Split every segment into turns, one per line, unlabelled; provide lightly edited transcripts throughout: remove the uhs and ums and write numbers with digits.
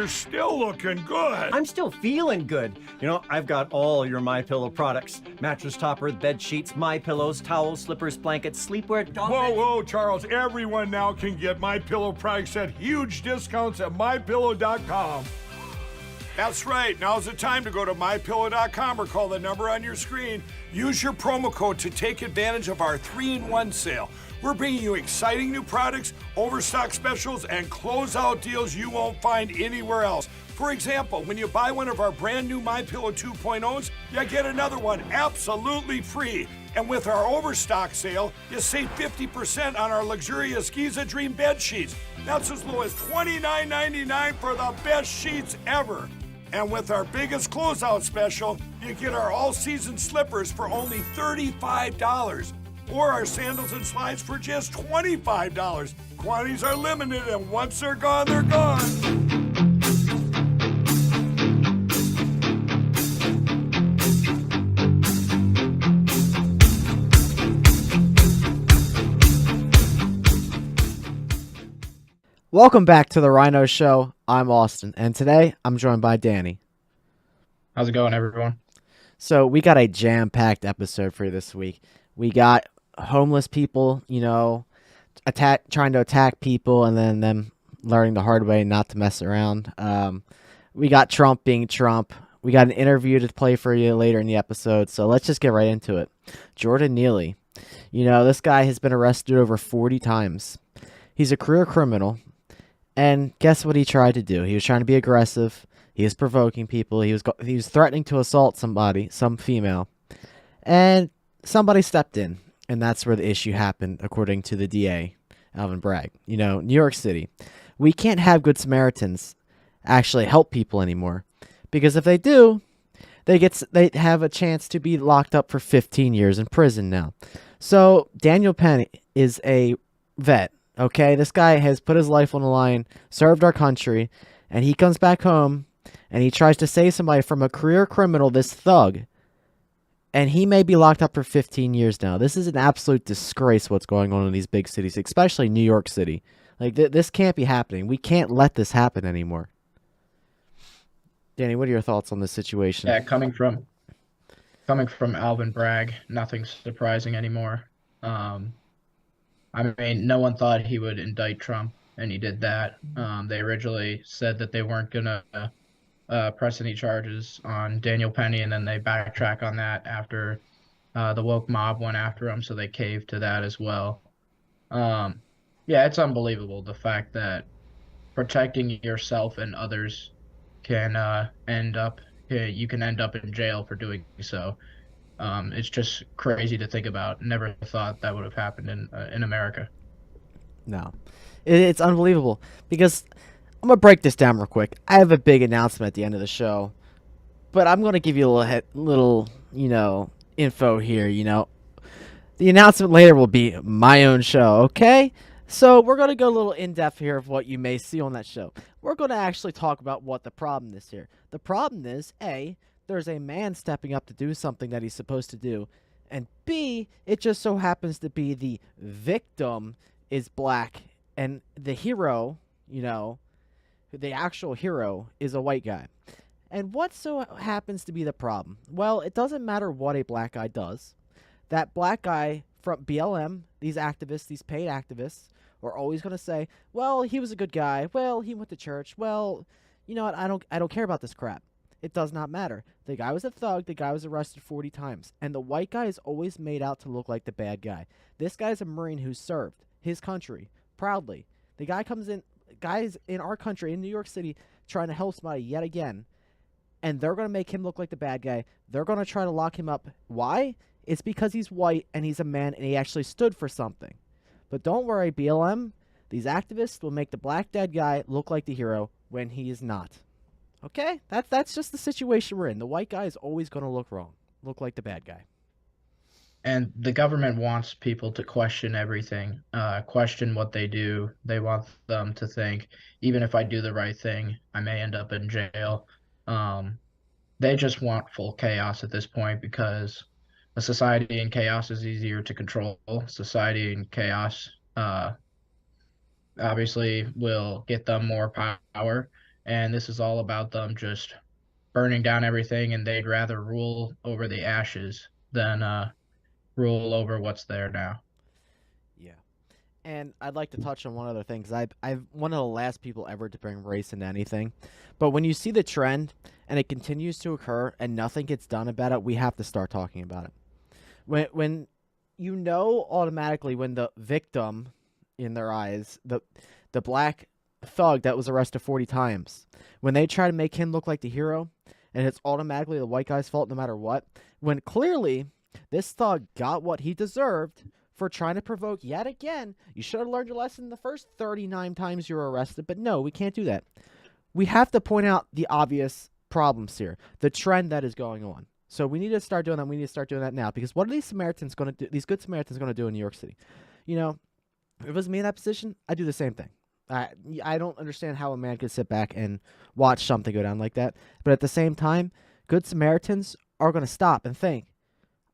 you're still looking good.
I'm still feeling good. You know, I've got all your MyPillow products. Mattress topper, bed sheets, MyPillows, towels, slippers, blankets, sleepwear, dog beds.
Whoa, Charles. Everyone now can get MyPillow products at huge discounts at MyPillow.com. That's right. Now's the time to go to MyPillow.com or call the number on your screen. Use your promo code to take advantage of our 3-in-1 sale. We're bringing you exciting new products, overstock specials, and closeout deals you won't find anywhere else. For example, when you buy one of our brand new MyPillow 2.0s, you get another one absolutely free. And with our overstock sale, you save 50% on our luxurious Giza Dream bed sheets. That's as low as $29.99 for the best sheets ever. And with our biggest closeout special, you get our all-season slippers for only $35. Or our sandals and slides for just $25. Quantities are limited, and once they're gone, they're gone.
Welcome back to the Rhino Show. I'm Austin, and today I'm joined by Danny.
How's it going, everyone?
So we got a jam-packed episode for you this week. We got homeless people, trying to attack people, and then them learning the hard way not to mess around. We got Trump being Trump. We got an interview to play for you later in the episode, so let's just get right into it. Jordan Neely. This guy has been arrested over 40 times. He's a career criminal. And guess what he tried to do? He was trying to be aggressive. He was provoking people. He was threatening to assault somebody, some female. And somebody stepped in. And that's where the issue happened, according to the DA, Alvin Bragg. New York City. We can't have Good Samaritans actually help people anymore. Because if they do, they have a chance to be locked up for 15 years in prison now. So Daniel Penny is a vet. Okay, this guy has put his life on the line, served our country, and he comes back home and he tries to save somebody from a career criminal, this thug, and he may be locked up for 15 years now. This is an absolute disgrace what's going on in these big cities, especially New York City. Like, this can't be happening. We can't let this happen anymore. Danny, what are your thoughts on this situation?
Yeah, coming from Alvin Bragg, nothing surprising anymore. I mean, no one thought he would indict Trump, and he did that. They originally said that they weren't going to press any charges on Daniel Penny, and then they backtrack on that after the woke mob went after him, so they caved to that as well. Yeah, it's unbelievable, the fact that protecting yourself and others can you can end up in jail for doing so. It's just crazy to think about. Never thought that would have happened in America.
No, it's unbelievable because I'm going to break this down real quick. I have a big announcement at the end of the show, but I'm going to give you a little info here. The announcement later will be my own show, okay? So we're going to go a little in-depth here of what you may see on that show. We're going to actually talk about what the problem is here. The problem is, A, there's a man stepping up to do something that he's supposed to do, and B, it just so happens to be the victim is black, and the hero, the actual hero is a white guy. And what so happens to be the problem? Well, it doesn't matter what a black guy does. That black guy from BLM, these activists, these paid activists, are always going to say, well, he was a good guy. Well, he went to church. Well, you know what? I don't care about this crap. It does not matter. The guy was a thug. The guy was arrested 40 times. And the white guy is always made out to look like the bad guy. This guy's a Marine who served his country proudly. The guy guys in our country, in New York City, trying to help somebody yet again. And they're going to make him look like the bad guy. They're going to try to lock him up. Why? It's because he's white and he's a man and he actually stood for something. But don't worry, BLM, these activists will make the black dead guy look like the hero when he is not. Okay? That's just the situation we're in. The white guy is always going to look like the bad guy.
And the government wants people to question everything, question what they do. They want them to think, even if I do the right thing, I may end up in jail. They just want full chaos at this point because a society in chaos is easier to control. Society in chaos obviously will get them more power, and this is all about them just burning down everything, and they'd rather rule over the ashes than rule over what's there now.
Yeah. And I'd like to touch on one other thing, because I'm one of the last people ever to bring race into anything. But when you see the trend and it continues to occur and nothing gets done about it, we have to start talking about it. When you know automatically when the victim, in their eyes, the black thug that was arrested 40 times, when they try to make him look like the hero, and it's automatically the white guy's fault no matter what, when clearly this thug got what he deserved for trying to provoke yet again. You should have learned your lesson the first 39 times you were arrested, but no, we can't do that. We have to point out the obvious problems here, the trend that is going on. So we need to start doing that. We need to start doing that now, because what are these Samaritans going to do? These good Samaritans going to do in New York City? You know, if it was me in that position, I'd do the same thing. I don't understand how a man could sit back and watch something go down like that. But at the same time, good Samaritans are going to stop and think,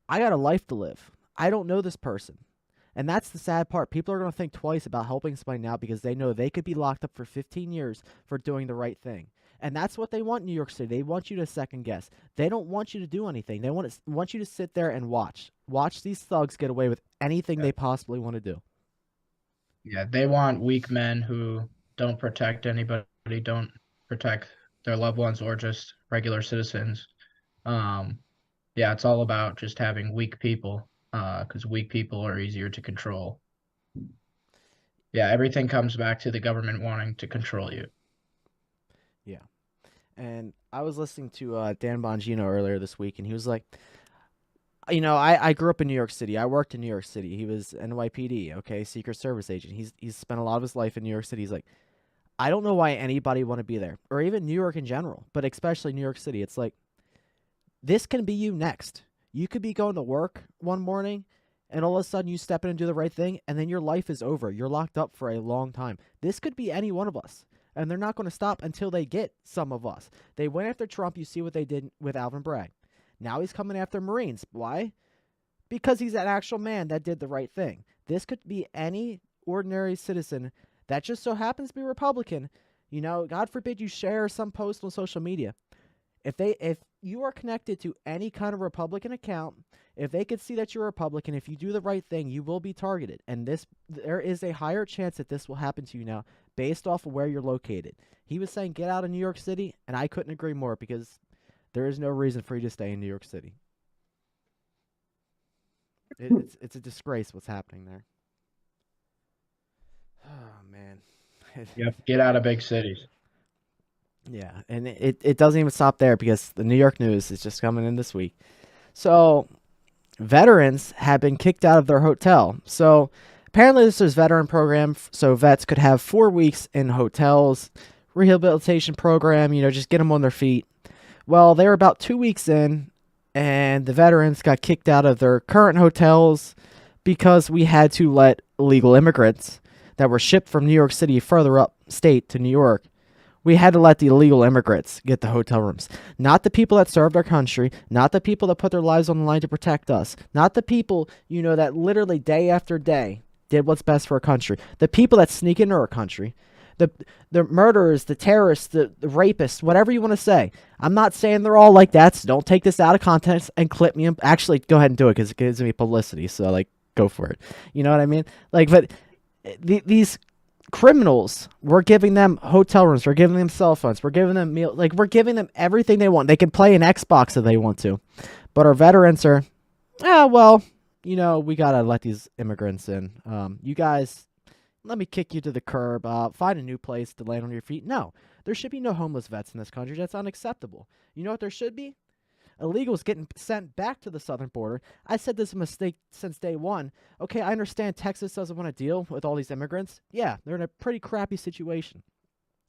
I got a life to live. I don't know this person. And that's the sad part. People are going to think twice about helping somebody now, because they know they could be locked up for 15 years for doing the right thing. And that's what they want in New York City. They want you to second guess. They don't want you to do anything. They want you to sit there and watch. Watch these thugs get away with anything they possibly want to do.
Yeah, they want weak men who don't protect anybody, don't protect their loved ones or just regular citizens. Yeah, it's all about just having weak people, because weak people are easier to control. Yeah, everything comes back to the government wanting to control you.
Yeah. And I was listening to Dan Bongino earlier this week, and he was like, I grew up in New York City. I worked in New York City. He was NYPD, okay, Secret Service agent. He's spent a lot of his life in New York City. He's like, I don't know why anybody want to be there, or even New York in general, but especially New York City. It's like, this can be you next. You could be going to work one morning, and all of a sudden you step in and do the right thing, and then your life is over. You're locked up for a long time. This could be any one of us, and they're not going to stop until they get some of us. They went after Trump. You see what they did with Alvin Bragg. Now he's coming after Marines. Why? Because he's an actual man that did the right thing. This could be any ordinary citizen that just so happens to be Republican. God forbid you share some post on social media. If you are connected to any kind of Republican account, if they could see that you're a Republican, if you do the right thing, you will be targeted. And there is a higher chance that this will happen to you now based off of where you're located. He was saying get out of New York City, and I couldn't agree more, because there is no reason for you to stay in New York City. It's a disgrace what's happening there. Oh, man.
Yep, get out of big cities.
Yeah, and it doesn't even stop there, because the New York news is just coming in this week. So, veterans have been kicked out of their hotel. So, apparently this is a veteran program, so vets could have 4 weeks in hotels, rehabilitation program, just get them on their feet. Well, they were about 2 weeks in, and the veterans got kicked out of their current hotels because we had to let illegal immigrants that were shipped from New York City further upstate to New York. We had to let the illegal immigrants get the hotel rooms. Not the people that served our country, not the people that put their lives on the line to protect us, not the people, that literally day after day did what's best for our country. The people that sneak into our country, the murderers, the terrorists, the rapists, whatever you want to say. I'm not saying they're all like that, so don't take this out of context and clip me. Actually, go ahead and do it, because it gives me publicity, so, go for it. You know what I mean? But these criminals, we're giving them hotel rooms, we're giving them cell phones, we're giving them meal, we're giving them everything they want. They can play an Xbox if they want to. But our veterans are, we gotta let these immigrants in. You guys, let me kick you to the curb, find a new place to land on your feet. No, there should be no homeless vets in this country. That's unacceptable. You know what there should be? Illegals getting sent back to the southern border. I said this is a mistake since day one. Okay, I understand Texas doesn't want to deal with all these immigrants. Yeah, they're in a pretty crappy situation.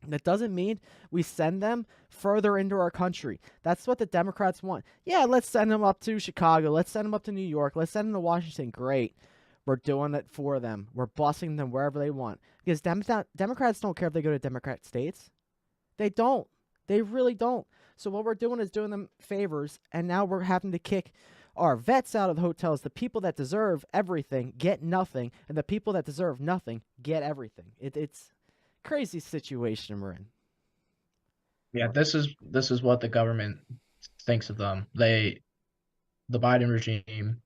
That doesn't mean we send them further into our country. That's what the Democrats want. Yeah, let's send them up to Chicago. Let's send them up to New York. Let's send them to Washington. Great. We're doing it for them. We're busing them wherever they want. Because Democrats don't care if they go to Democrat states. They don't. They really don't. So what we're doing is doing them favors, and now we're having to kick our vets out of the hotels. The people that deserve everything get nothing, and the people that deserve nothing get everything. It's crazy situation we're in.
Yeah, this is what the government thinks of them. The Biden regime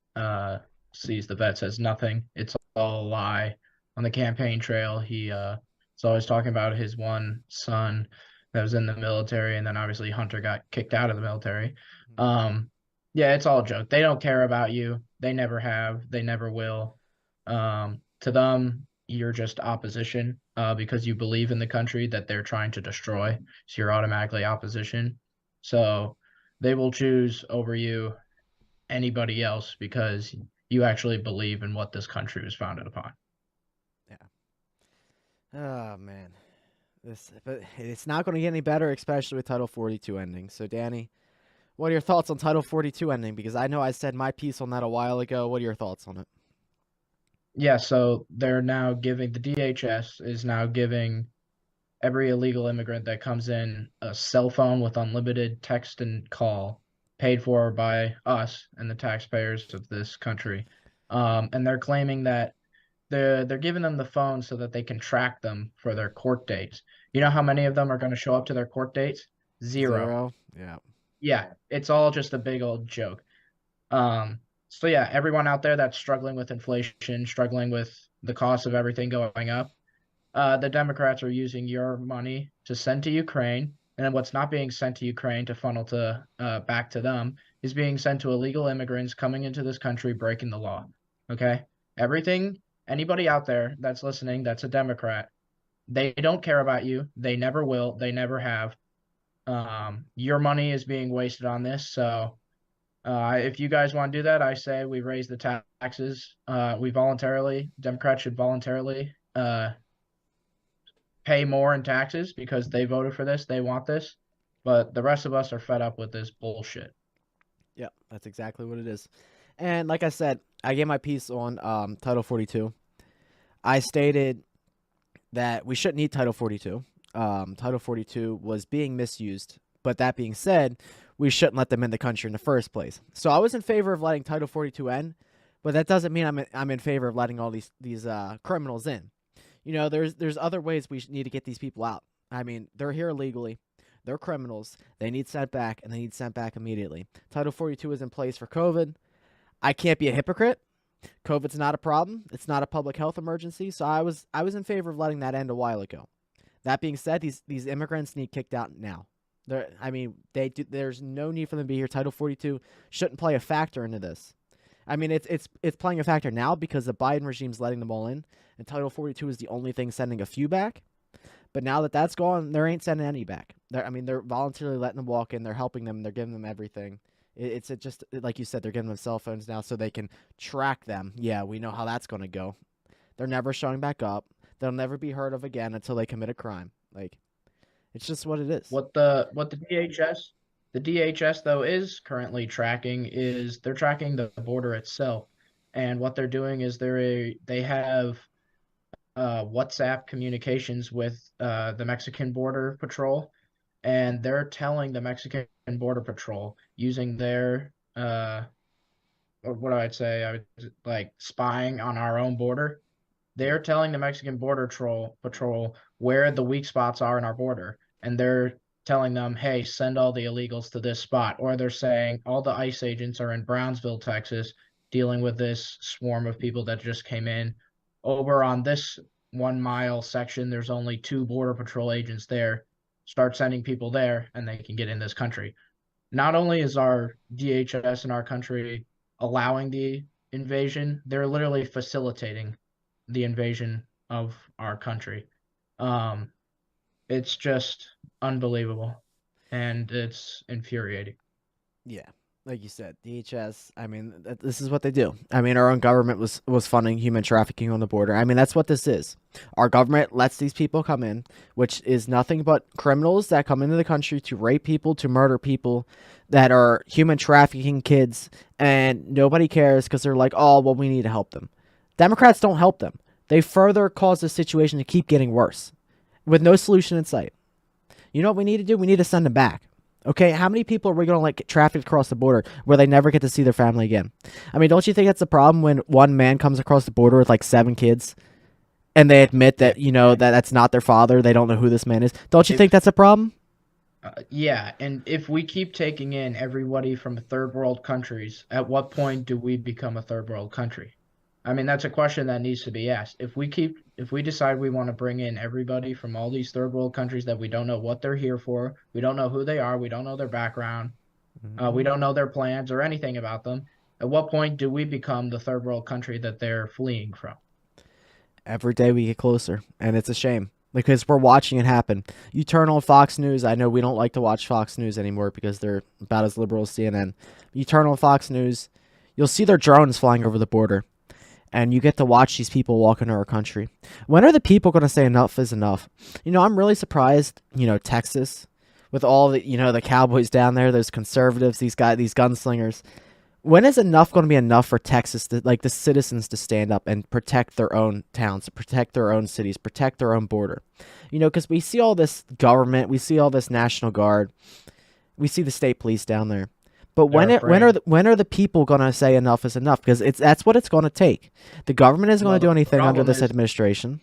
sees the vets as nothing. It's all a lie. On the campaign trail, he is always talking about his one son that was in the military, and then obviously Hunter got kicked out of the military. Um, yeah, it's all a joke. They don't care about you. They never have. They never will. To them, you're just opposition because you believe in the country that they're trying to destroy. So you're automatically opposition. So they will choose over you anybody else because you actually believe in what this country was founded upon.
Oh man, but it's not going to get any better, especially with Title 42 ending. So, Danny, what are your thoughts on Title 42 ending? Because I know I said my piece on that a while ago. What are your thoughts on it?
Yeah, so they're now giving the DHS is now giving every illegal immigrant that comes in a cell phone with unlimited text and call paid for by us and the taxpayers of this country. And they're claiming that they're giving them the phone so that they can track them for their court dates. You know how many of them are going to show up to their court dates? Zero.
0? Yeah.
Yeah, it's all just a big old joke. So yeah, everyone out there that's struggling with inflation, struggling with the cost of everything going up, the Democrats are using your money to send to Ukraine, and then what's not being sent to Ukraine to funnel to back to them is being sent to illegal immigrants coming into this country breaking the law. Okay, everything. Anybody out there that's listening, that's a Democrat, they don't care about you. They never will. They never have. Your money is being wasted on this. So if you guys want to do that, I say we raise the taxes. Democrats should voluntarily pay more in taxes because they voted for this. They want this. But the rest of us are fed up with this bullshit.
Yeah, that's exactly what it is. And like I said, I gave my piece on Title 42. I stated that we shouldn't need Title 42. Title 42 was being misused. But that being said, we shouldn't let them in the country in the first place. So I was in favor of letting Title 42 end, but that doesn't mean I'm in favor of letting all these criminals in. You know, there's other ways we need to get these people out. I mean, they're here illegally. They're criminals. They need sent back, and they need sent back immediately. Title 42 is in place for COVID. I can't be a hypocrite. COVID's not a problem. It's not a public health emergency. So I was in favor of letting that end a while ago. That being said, these immigrants need kicked out now. There's no need for them to be here. Title 42 shouldn't play a factor into this. I mean, it's playing a factor now because the Biden regime's letting them all in, and Title 42 is the only thing sending a few back. But now that that's gone, they ain't sending any back. They're voluntarily letting them walk in. They're helping them. They're giving them everything. It's just like you said, they're giving them cell phones now so they can track them. Yeah, we know how that's going to go. They're never showing back up. They'll never be heard of again until they commit a crime. Like, it's just what it is.
What the DHS though is currently tracking is they're tracking the border itself, and what they're doing is they have WhatsApp communications with the Mexican Border Patrol, and they're telling the Mexican Border Patrol using their or what I'd say, like spying on our own border. They're telling the Mexican Border Patrol where the weak spots are in our border, and they're telling them, "Hey, send all the illegals to this spot," or they're saying all the ICE agents are in Brownsville, Texas, dealing with this swarm of people that just came in. Over on this 1 mile section, there's only 2 Border Patrol agents there. Start sending people there, and they can get in this country. Not only is our DHS in our country allowing the invasion, they're literally facilitating the invasion of our country. It's just unbelievable, and it's infuriating.
Yeah, like you said, DHS. I mean, this is what they do. I mean, our own government was funding human trafficking on the border. I mean, that's what this is. Our government lets these people come in, which is nothing but criminals that come into the country to rape people, to murder people, that are human trafficking kids, and nobody cares because they're like, oh, well, we need to help them. Democrats don't help them. They further cause the situation to keep getting worse with no solution in sight. You know what we need to do? We need to send them back. Okay, how many people are we going to like traffic across the border where they never get to see their family again? I mean, don't you think that's a problem when one man comes across the border with like 7 kids and they admit that, you know, that's not their father, they don't know who this man is? Don't you think that's a problem?
Yeah, and if we keep taking in everybody from third world countries, at what point do we become a third world country? I mean, that's a question that needs to be asked. If we decide we want to bring in everybody from all these third world countries that we don't know what they're here for, we don't know who they are, we don't know their background, we don't know their plans or anything about them, at what point do we become the third world country that they're fleeing from?
Every day we get closer, and it's a shame because we're watching it happen. You turn on Fox News. I know we don't like to watch Fox News anymore because they're about as liberal as CNN. You turn on Fox News, you'll see their drones flying over the border, and you get to watch these people walk into our country. When are the people going to say enough is enough? I'm really surprised, Texas, with all the, the cowboys down there, those conservatives, these gunslingers. When is enough going to be enough for Texas, the citizens to stand up and protect their own towns, protect their own cities, protect their own border? Because we see all this government, we see all this National Guard, we see the state police down there. But when are the people going to say enough is enough? Because that's what it's going to take. The government isn't going to do anything under this administration.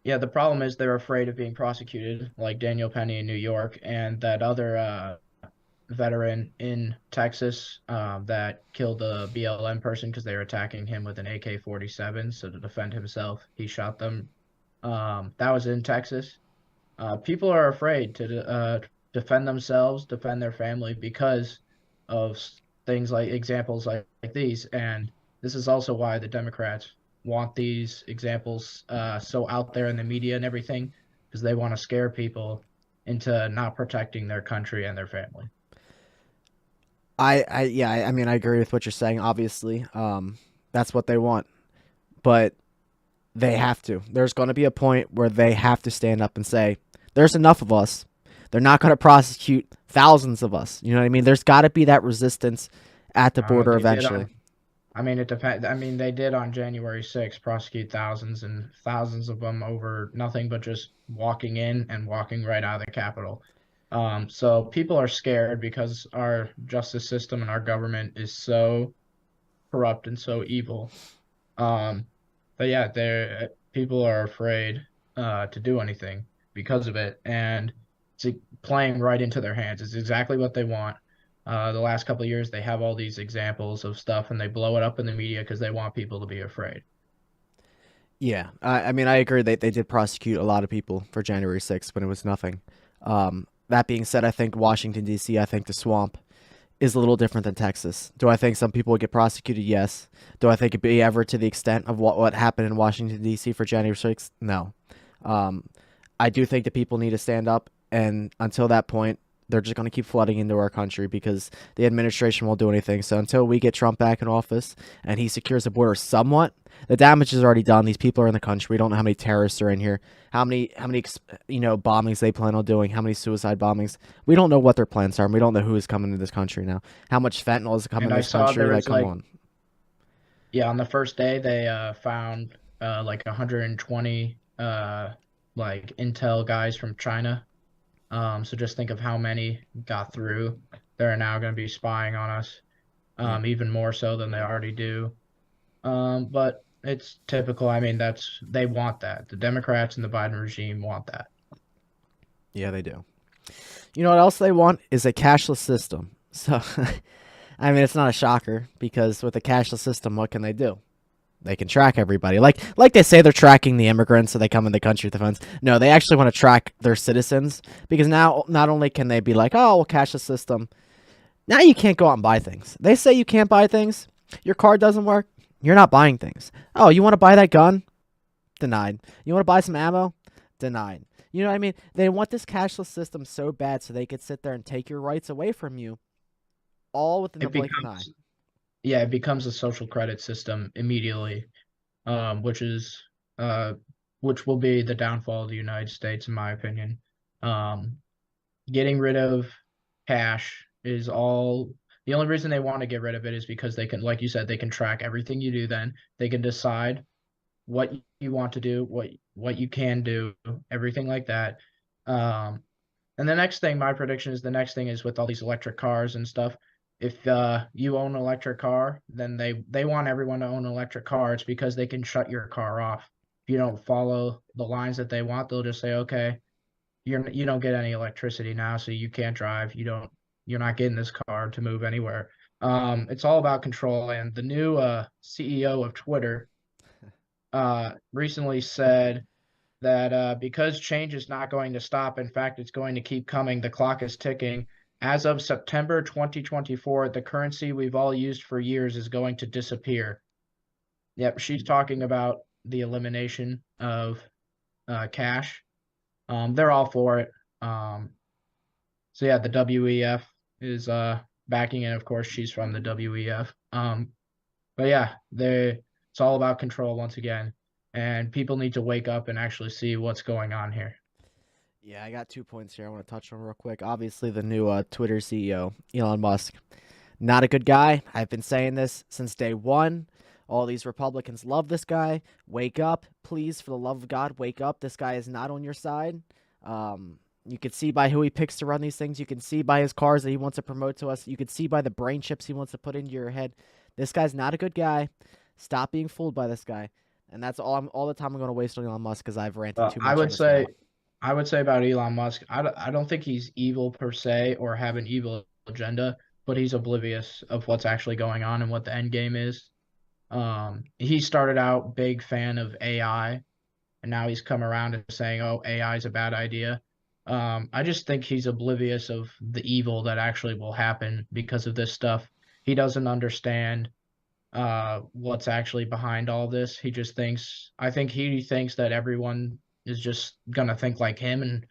Yeah, the problem is they're afraid of being prosecuted, like Daniel Penny in New York, and that other veteran in Texas that killed the BLM person because they were attacking him with an AK-47. So to defend himself, he shot them. That was in Texas. People are afraid to defend themselves, defend their family because of things like examples like these. And this is also why the Democrats want these examples so out there in the media and everything, because they want to scare people into not protecting their country and their family.
I mean, I agree with what you're saying. Obviously, that's what they want, but they have to. There's going to be a point where they have to stand up and say, "There's enough of us." They're not going to prosecute thousands of us. You know what I mean? There's got to be that resistance at the border eventually.
It depends. I mean, they did on January 6th prosecute thousands and thousands of them over nothing but just walking in and walking right out of the Capitol. So people are scared because our justice system and our government is so corrupt and so evil. But yeah, people are afraid to do anything because of it, and it's playing right into their hands. It's exactly what they want. The last couple of years, they have all these examples of stuff, and they blow it up in the media because they want people to be afraid.
Yeah, I mean, I agree. They did prosecute a lot of people for January 6th when it was nothing. That being said, I think Washington, D.C., I think the swamp is a little different than Texas. Do I think some people would get prosecuted? Yes. Do I think it'd be ever to the extent of what happened in Washington, D.C. for January 6th? No. I do think that people need to stand up, and until that point, they're just going to keep flooding into our country because the administration won't do anything. So until we get Trump back in office and he secures the border somewhat, the damage is already done. These people are in the country. We don't know how many terrorists are in here, how many bombings they plan on doing, how many suicide bombings. We don't know what their plans are, and we don't know who is coming to this country now. How much fentanyl is coming to this country? Come on.
Yeah, on the first day they found like 120 like intel guys from China. So just think of how many got through. They're now going to be spying on us, even more so than they already do. But it's typical. I mean, they want that. The Democrats and the Biden regime want that.
Yeah, they do. You know what else they want is a cashless system. So, I mean, it's not a shocker because with a cashless system, what can they do? They can track everybody. Like they say they're tracking the immigrants so they come in the country with the funds. No, they actually want to track their citizens because now not only can they be like, oh, we'll cash the system. Now you can't go out and buy things. They say you can't buy things. Your card doesn't work. You're not buying things. Oh, you want to buy that gun? Denied. You want to buy some ammo? Denied. You know what I mean? They want this cashless system so bad so they could sit there and take your rights away from you all within the blink of an eye.
Yeah, it becomes a social credit system immediately, which will be the downfall of the United States, in my opinion. Getting rid of cash is the only reason they want to get rid of it is because they can, like you said, they can track everything you do. Then they can decide what you want to do, what you can do, everything like that. And the next thing, my prediction is the next thing is with all these electric cars and stuff. If you own an electric car, then they want everyone to own an electric car. It's because they can shut your car off. If you don't follow the lines that they want, they'll just say, okay, you don't get any electricity now, so you can't drive. You're not getting this car to move anywhere. It's all about control. And the new CEO of Twitter recently said that because change is not going to stop, in fact, it's going to keep coming. The clock is ticking. As of September 2024, the currency we've all used for years is going to disappear. Yep, she's talking about the elimination of cash. They're all for it. So yeah, the WEF is backing it. Of course, she's from the WEF. But yeah, it's all about control once again, and people need to wake up and actually see what's going on here.
Yeah, I got 2 points here I want to touch on real quick. Obviously, the new Twitter CEO, Elon Musk, not a good guy. I've been saying this since day one. All these Republicans love this guy. Wake up, please, for the love of God, wake up. This guy is not on your side. You can see by who he picks to run these things. You can see by his cars that he wants to promote to us. You can see by the brain chips he wants to put into your head. This guy's not a good guy. Stop being fooled by this guy. And that's all the time I'm going to waste on Elon Musk because I've ranted too much.
I would say about Elon Musk, I don't think he's evil per se or have an evil agenda, but he's oblivious of what's actually going on and what the end game is. He started out big fan of AI, and now he's come around to saying, "Oh, AI is a bad idea." I just think he's oblivious of the evil that actually will happen because of this stuff. He doesn't understand what's actually behind all this. I think he thinks that everyone is just gonna think like him and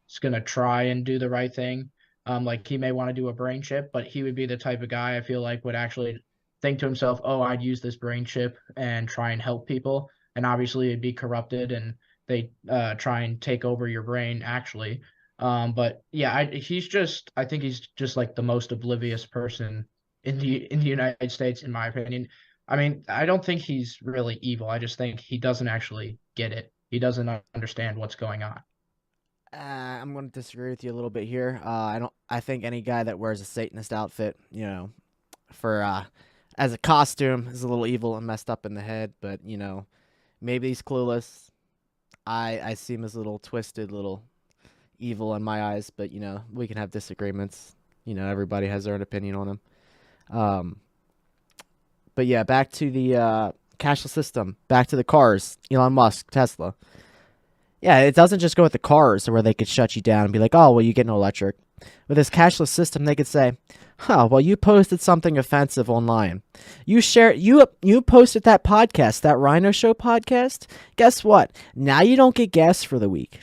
is gonna try and do the right thing. Like he may want to do a brain chip, but he would be the type of guy I feel like would actually think to himself, "Oh, I'd use this brain chip and try and help people." And obviously, it'd be corrupted, and they try and take over your brain actually. But yeah, I think he's just like the most oblivious person in the United States, in my opinion. I mean, I don't think he's really evil. I just think he doesn't actually get it. He doesn't understand what's going on.
I'm going to disagree with you a little bit here. I think any guy that wears a Satanist outfit, for as a costume is a little evil and messed up in the head, but maybe he's clueless. I see him as a little twisted, little evil in my eyes, but we can have disagreements. Everybody has their own opinion on him. But yeah, back to the cashless system, back to the cars, Elon Musk, Tesla. Yeah, it doesn't just go with the cars where they could shut you down and be like, "Oh, well, you get no electric." With this cashless system, they could say, "Huh, well, you posted something offensive online. You posted that podcast, that Rhino Show podcast. Guess what? Now you don't get gas for the week.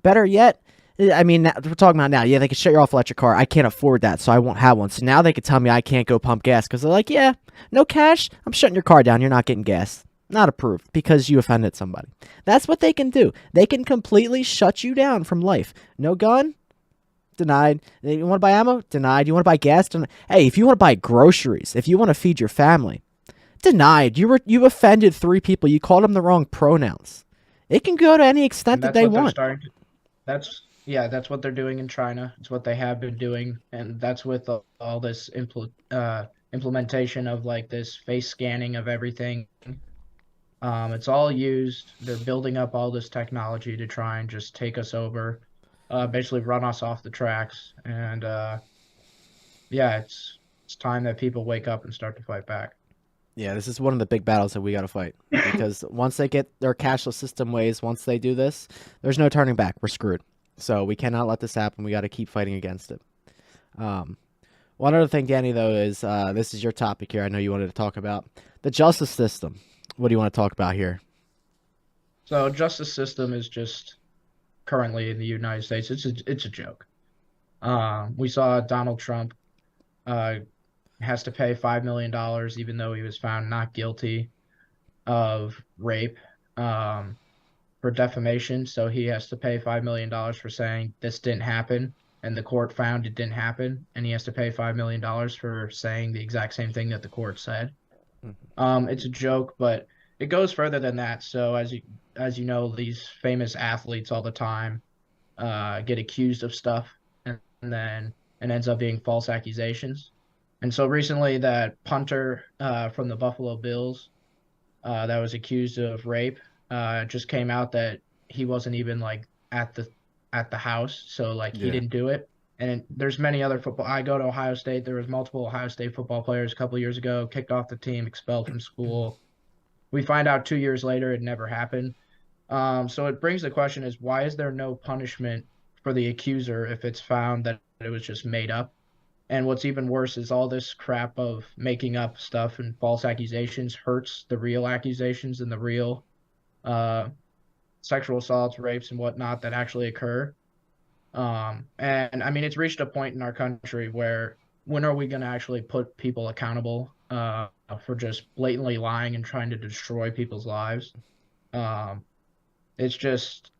Better yet, I mean, we're talking about now. Yeah, they could shut you off electric car. I can't afford that, so I won't have one. So now they could tell me I can't go pump gas because they're like, yeah, no cash. I'm shutting your car down. You're not getting gas. Not approved because you offended somebody." That's what they can do. They can completely shut you down from life. No gun? Denied. You want to buy ammo? Denied. You want to buy gas? Denied. Hey, if you want to buy groceries, if you want to feed your family, denied. You offended 3 people. You called them the wrong pronouns. It can go to any extent that they want.
That's what they're doing in China. It's what they have been doing, and that's with all this implementation of like this face scanning of everything. It's all used. They're building up all this technology to try and just take us over, basically run us off the tracks. And it's time that people wake up and start to fight back.
Yeah, this is one of the big battles that we got to fight because once they get their cashless system ways, once they do this, there's no turning back. We're screwed. So we cannot let this happen. We got to keep fighting against it. One other thing, Danny, though, is this is your topic here. I know you wanted to talk about the justice system. What do you want to talk about here?
So justice system is just currently in the United States. It's a joke. We saw Donald Trump has to pay $5 million even though he was found not guilty of rape for defamation. So he has to pay $5 million for saying this didn't happen, and the court found it didn't happen, and he has to pay $5 million for saying the exact same thing that the court said. It's a joke, but it goes further than that. So as you know, these famous athletes all the time get accused of stuff, and then it ends up being false accusations. And so recently, that punter from the Buffalo Bills that was accused of rape just came out that he wasn't even like at at the house, so like he
Yeah.
didn't do it. And there's many other football. I go to Ohio State. There was multiple Ohio State football players a couple years ago kicked off the team, expelled from school. We find out 2 years later it never happened. So it brings the question is why is there no punishment for the accuser if it's found that it was just made up? And what's even worse is all this crap of making up stuff and false accusations hurts the real accusations and the real uh, sexual assaults, rapes, and whatnot that actually occur. And I mean, it's reached a point in our country where when are we going to actually put people accountable for just blatantly lying and trying to destroy people's lives? It's just,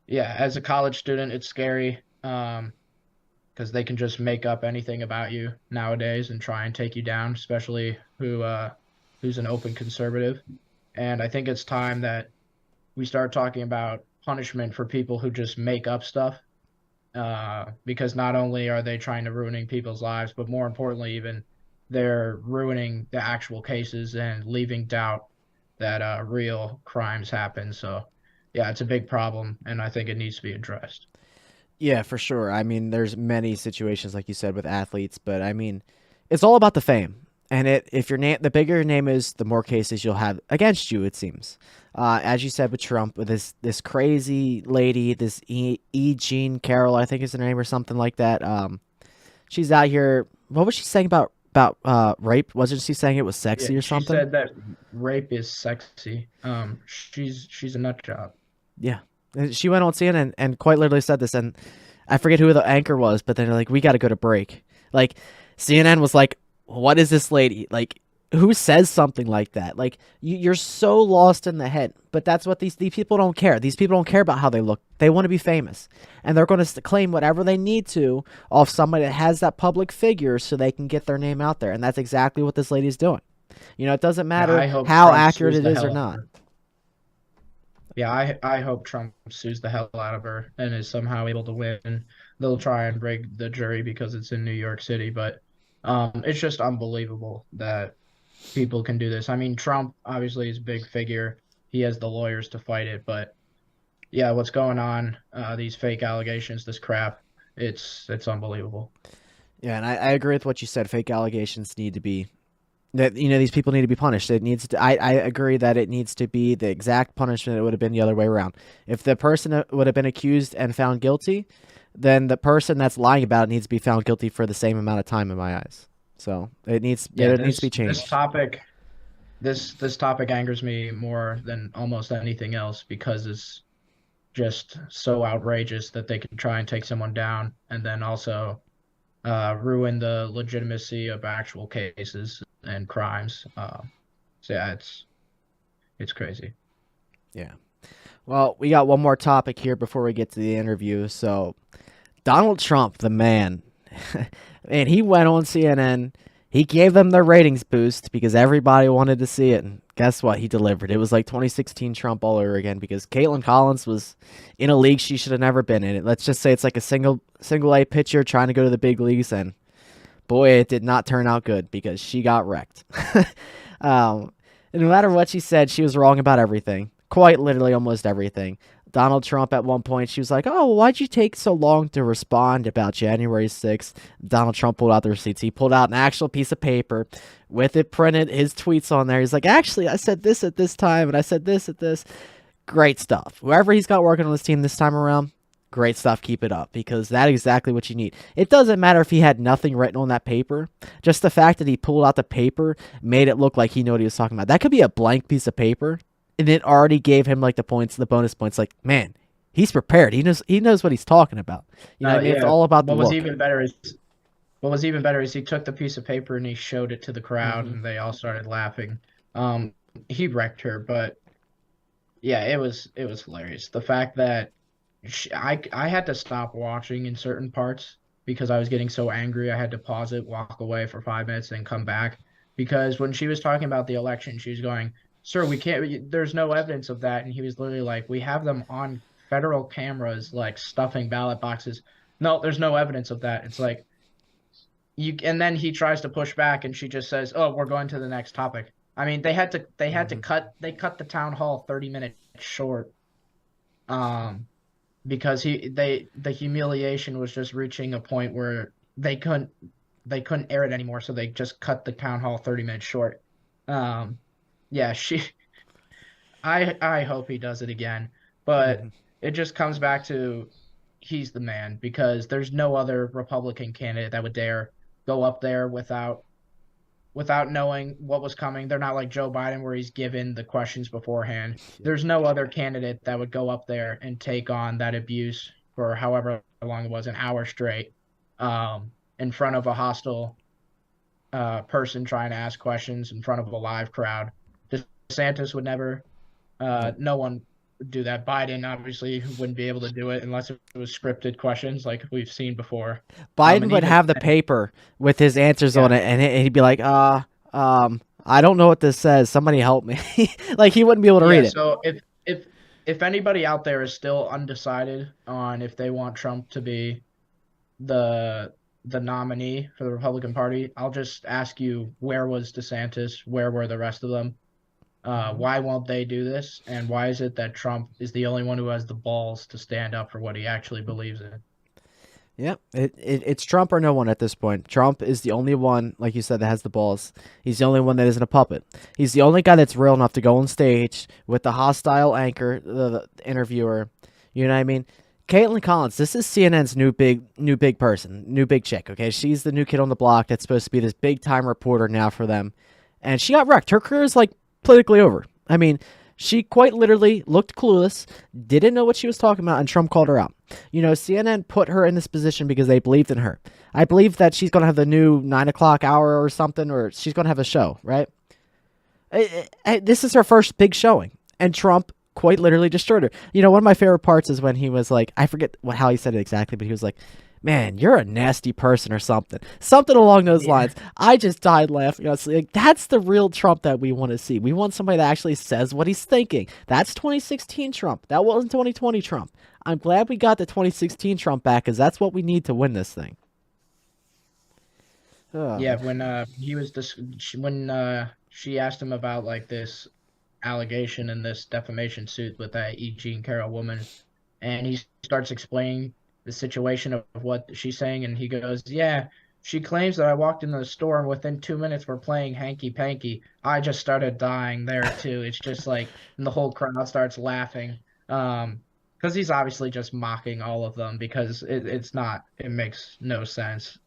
yeah, as a college student, it's scary because they can just make up anything about you nowadays and try and take you down, especially who's an open conservative. And I think it's time that we start talking about punishment for people who just make up stuff because not only are they trying to ruining people's lives, but more importantly, even they're ruining the actual cases and leaving doubt that real crimes happen. So, yeah, it's a big problem, and I think it needs to be addressed.
Yeah, for sure. I mean, there's many situations like you said with athletes, but I mean, it's all about the fame. And if your name, the bigger your name is, the more cases you'll have against you. It seems, as you said with Trump, with this crazy lady, this Jean Carroll, I think is her name or something like that. She's out here. What was she saying about rape? Wasn't she saying it was sexy
Yeah,
or something?
she said that rape is sexy. She's a nut job.
Yeah. And she went on CNN and quite literally said this, and I forget who the anchor was, but then they're like, we got to go to break. Like, CNN was like, what is this lady? Like, who says something like that? Like, you're so lost in the head. But that's what these people don't care. These people don't care about how they look. They want to be famous. And they're going to claim whatever they need to off somebody that has that public figure so they can get their name out there. And that's exactly what this lady's doing. You know, it doesn't matter
I hope
how
Trump
accurate
sues
it
the
is or
hell out
not.
of her. Yeah, I hope Trump sues the hell out of her and is somehow able to win. They'll try and break the jury because it's in New York City, but it's just unbelievable that people can do this. I mean, Trump obviously is a big figure. He has the lawyers to fight it, but yeah, what's going on? These fake allegations, this crap, it's unbelievable.
Yeah, and I agree with what you said. Fake allegations need to be that, you know, these people need to be punished. It needs to. I agree that it needs to be the exact punishment. It would have been the other way around. If the person would have been accused and found guilty, then the person that's lying about it needs to be found guilty for the same amount of time in my eyes. So it needs
Yeah,
it needs to be changed.
This topic angers me more than almost anything else because it's just so outrageous that they can try and take someone down and then also ruin the legitimacy of actual cases and crimes. So yeah, it's crazy.
Yeah. Well, we got one more topic here before we get to the interview. So, Donald Trump, the man, and he went on CNN. He gave them their ratings boost because everybody wanted to see it. And guess what? He delivered. It was like 2016 Trump all over again because Caitlin Collins was in a league she should have never been in. It. Let's just say it's like a single A pitcher trying to go to the big leagues, and boy, it did not turn out good because she got wrecked. And no matter what she said, she was wrong about everything. Quite literally almost everything. Donald Trump at one point, she was like, oh, why'd you take so long to respond about January 6th? Donald Trump pulled out the receipts. He pulled out an actual piece of paper with it printed, his tweets on there. He's like, actually, I said this at this time, and I said this at this. Great stuff. Whoever he's got working on his team this time around, great stuff. Keep it up because that's exactly what you need. It doesn't matter if he had nothing written on that paper. Just the fact that he pulled out the paper made it look like he knew what he was talking about. That could be a blank piece of paper, and it already gave him like the points, the bonus points. Like, man, he's prepared. He knows what he's talking about. You know what I mean?
Yeah.
It's all about the
What was
look.
even better is he took the piece of paper and he showed it to the crowd and they all started laughing. He wrecked her, but yeah, it was hilarious. The fact that I had to stop watching in certain parts because I was getting so angry. I had to pause it, walk away for 5 minutes, and come back because when she was talking about the election, she was going, "Sir, we can't. There's no evidence of that." And he was literally like, "We have them on federal cameras, like stuffing ballot boxes." No, there's no evidence of that. It's like you. And then he tries to push back, and she just says, "Oh, we're going to the next topic." I mean, they had to cut the town hall 30 minutes short. because the humiliation was just reaching a point where they couldn't air it anymore, so they just cut the town hall 30 minutes short. Um, yeah, I hope he does it again, but it just comes back to he's the man, because there's no other Republican candidate that would dare go up there without knowing what was coming. They're not like Joe Biden where he's given the questions beforehand. There's no other candidate that would go up there and take on that abuse for however long it was, an hour straight, in front of a hostile person trying to ask questions in front of a live crowd. DeSantis would never. No one would do that. Biden obviously wouldn't be able to do it unless it was scripted questions like we've seen before.
Biden would have the paper with his answers on it, and he'd be like, I don't know what this says. Somebody help me. Like, he wouldn't be able to read it.
So if anybody out there is still undecided on if they want Trump to be the nominee for the Republican Party, I'll just ask you, where was DeSantis? Where were the rest of them? Why won't they do this? And why is it that Trump is the only one who has the balls to stand up for what he actually believes in?
Yeah, it's Trump or no one at this point. Trump is the only one, like you said, that has the balls. He's the only one that isn't a puppet. He's the only guy that's real enough to go on stage with the hostile anchor, the interviewer. You know what I mean? Caitlin Collins, this is CNN's new big person, new big chick, okay? She's the new kid on the block that's supposed to be this big-time reporter now for them. And she got wrecked. Her career is, like, politically over. I mean, she quite literally looked clueless, didn't know what she was talking about, and Trump called her out. You know, CNN put her in this position because they believed in her. I believe that she's going to have the new 9 o'clock hour or something, or she's going to have a show, right? This is her first big showing, and Trump quite literally destroyed her. You know, one of my favorite parts is when he was like, I forget how he said it exactly, but he was like, man, you're a nasty person or something along those lines. I just died laughing. Like, that's the real Trump that we want to see. We want somebody that actually says what he's thinking. That's 2016 Trump. That wasn't 2020 Trump. I'm glad we got the 2016 Trump back, because that's what we need to win this thing.
Yeah, when she asked him about like this allegation and this defamation suit with that E. Jean Carroll woman, and he starts explaining the situation of what she's saying, and he goes, yeah, she claims that I walked into the store and within 2 minutes we're playing hanky panky. I just started dying there too. It's just like, and the whole crowd starts laughing, because he's obviously just mocking all of them, because it makes no sense.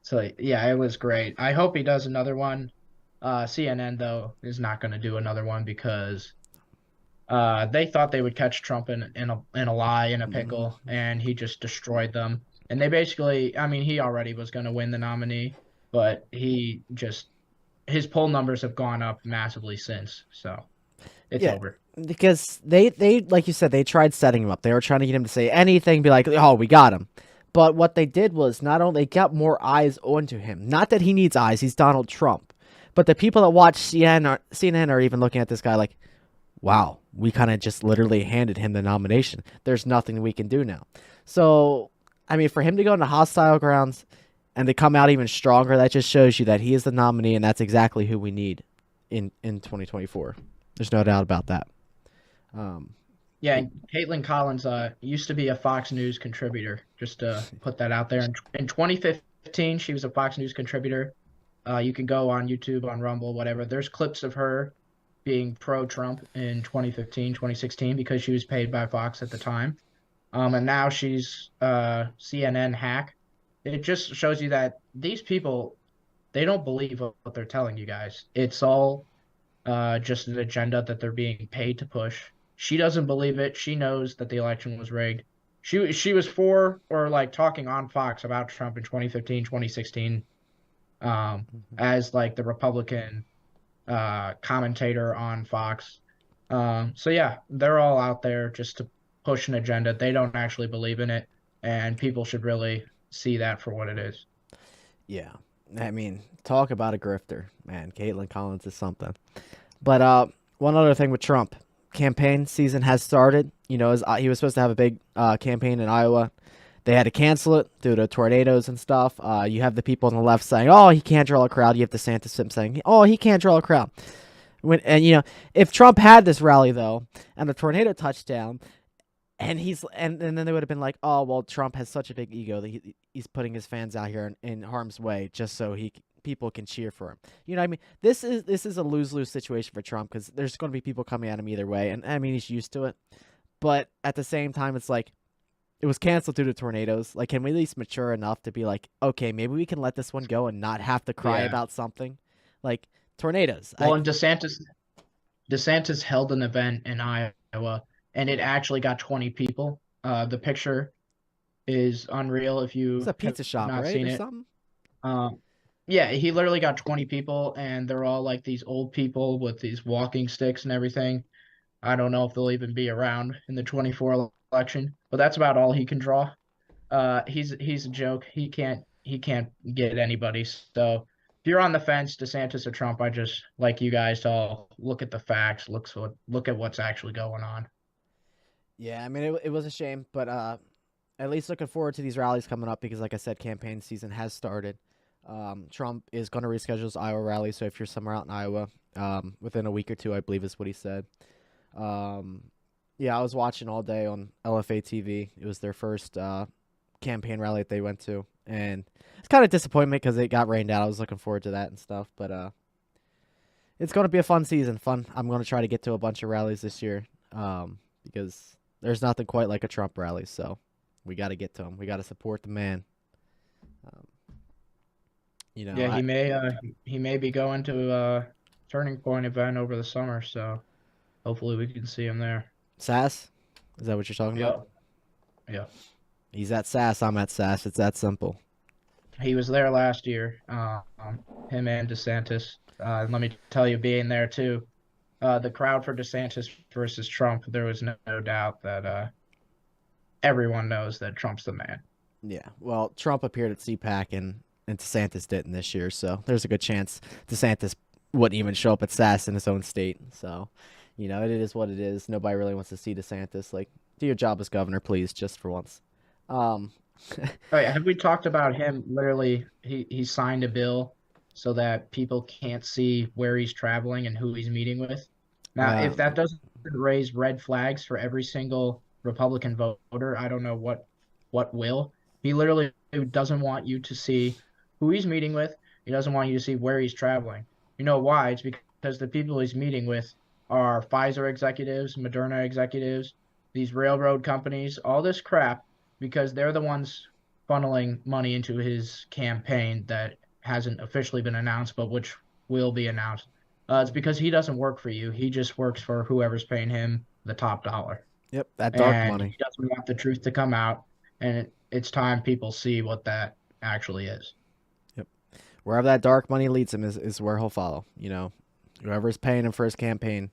So yeah, it was great. I hope he does another one. CNN though is not going to do another one, because they thought they would catch Trump in a lie, in a pickle, and he just destroyed them. And they basically, I mean, he already was going to win the nominee, but his poll numbers have gone up massively since, so it's over.
Because they like you said, they tried setting him up. They were trying to get him to say anything, be like, oh, we got him. But what they did was not only they got more eyes onto him. Not that he needs eyes, he's Donald Trump. But the people that watch CNN are even looking at this guy like, wow, we kind of just literally handed him the nomination. There's nothing we can do now. So, I mean, for him to go into hostile grounds and to come out even stronger, that just shows you that he is the nominee, and that's exactly who we need in 2024. There's no doubt about that.
Yeah, and Caitlin Collins used to be a Fox News contributor, just to put that out there. In 2015, she was a Fox News contributor. You can go on YouTube, on Rumble, whatever. There's clips of her being pro-Trump in 2015, 2016, because she was paid by Fox at the time. And now she's CNN hack. It just shows you that these people, they don't believe what they're telling you guys. It's all just an agenda that they're being paid to push. She doesn't believe it. She knows that the election was rigged. She was for, or like talking on Fox about Trump in 2015, 2016, as like the Republican commentator on Fox. So yeah, they're all out there just to push an agenda. They don't actually believe in it, and people should really see that for what it is. Yeah.
I mean, talk about a grifter, man. Caitlin Collins is something. But one other thing with Trump. Campaign season has started. You know, he was supposed to have a big campaign in Iowa. They had to cancel it due to tornadoes and stuff. You have the people on the left saying, oh, he can't draw a crowd. You have DeSantis saying, oh, he can't draw a crowd. And, you know, if Trump had this rally, though, and the tornado touchdown, And then they would have been like, oh well, Trump has such a big ego that he's putting his fans out here in harm's way just so people can cheer for him. You know what I mean? This is a lose-lose situation for Trump because there's going to be people coming at him either way, and I mean he's used to it. But at the same time, it's like it was canceled due to tornadoes. Like, can we at least mature enough to be like, okay, maybe we can let this one go and not have to cry
Yeah.
about something like tornadoes?
Well, and DeSantis held an event in Iowa, and it actually got 20 people. The picture is unreal if
It's
you
a pizza
have
shop,
not
right,
seen
or
it.
something?
Yeah, he literally got 20 people, and they're all like these old people with these walking sticks and everything. I don't know if they'll even be around in the 24 election, but that's about all he can draw. He's a joke. He can't get anybody. So if you're on the fence, DeSantis or Trump, I just like you guys to all look at the facts, look at what's actually going on.
Yeah, I mean it was a shame, but at least looking forward to these rallies coming up because, like I said, campaign season has started. Trump is going to reschedule his Iowa rally, so if you're somewhere out in Iowa, within a week or two, I believe is what he said. Yeah, I was watching all day on LFA TV. It was their first campaign rally that they went to, and it's kind of disappointment because it got rained out. I was looking forward to that and stuff, but it's going to be a fun season. Fun. I'm going to try to get to a bunch of rallies this year because there's nothing quite like a Trump rally, so we got to get to him. We got to support the man. Um,
Yeah, he may be going to a Turning Point event over the summer, so hopefully we can see him there.
Sass, is that what you're talking about?
Yeah.
He's at Sass. I'm at Sass. It's that simple.
He was there last year. Him and DeSantis. Let me tell you, being there too, the crowd for DeSantis versus Trump, there was no doubt that everyone knows that Trump's the man.
Yeah. Well, Trump appeared at CPAC and DeSantis didn't this year, so there's a good chance DeSantis wouldn't even show up at Sass in his own state. So, it is what it is. Nobody really wants to see DeSantis. Like, do your job as governor, please, just for once.
Oh, yeah, have we talked about him? Literally, he signed a bill so that people can't see where he's traveling and who he's meeting with. Now, if that doesn't raise red flags for every single Republican voter, I don't know what will. He literally doesn't want you to see who he's meeting with. He doesn't want you to see where he's traveling. You know why? It's because the people he's meeting with are Pfizer executives, Moderna executives, these railroad companies, all this crap, because they're the ones funneling money into his campaign that hasn't officially been announced, but which will be announced. It's because he doesn't work for you. He just works for whoever's paying him the top dollar.
Yep, that dark
And
money.
he doesn't want the truth to come out, and it's time people see what that actually is.
Yep. Wherever that dark money leads him is where he'll follow. Whoever's paying him for his campaign.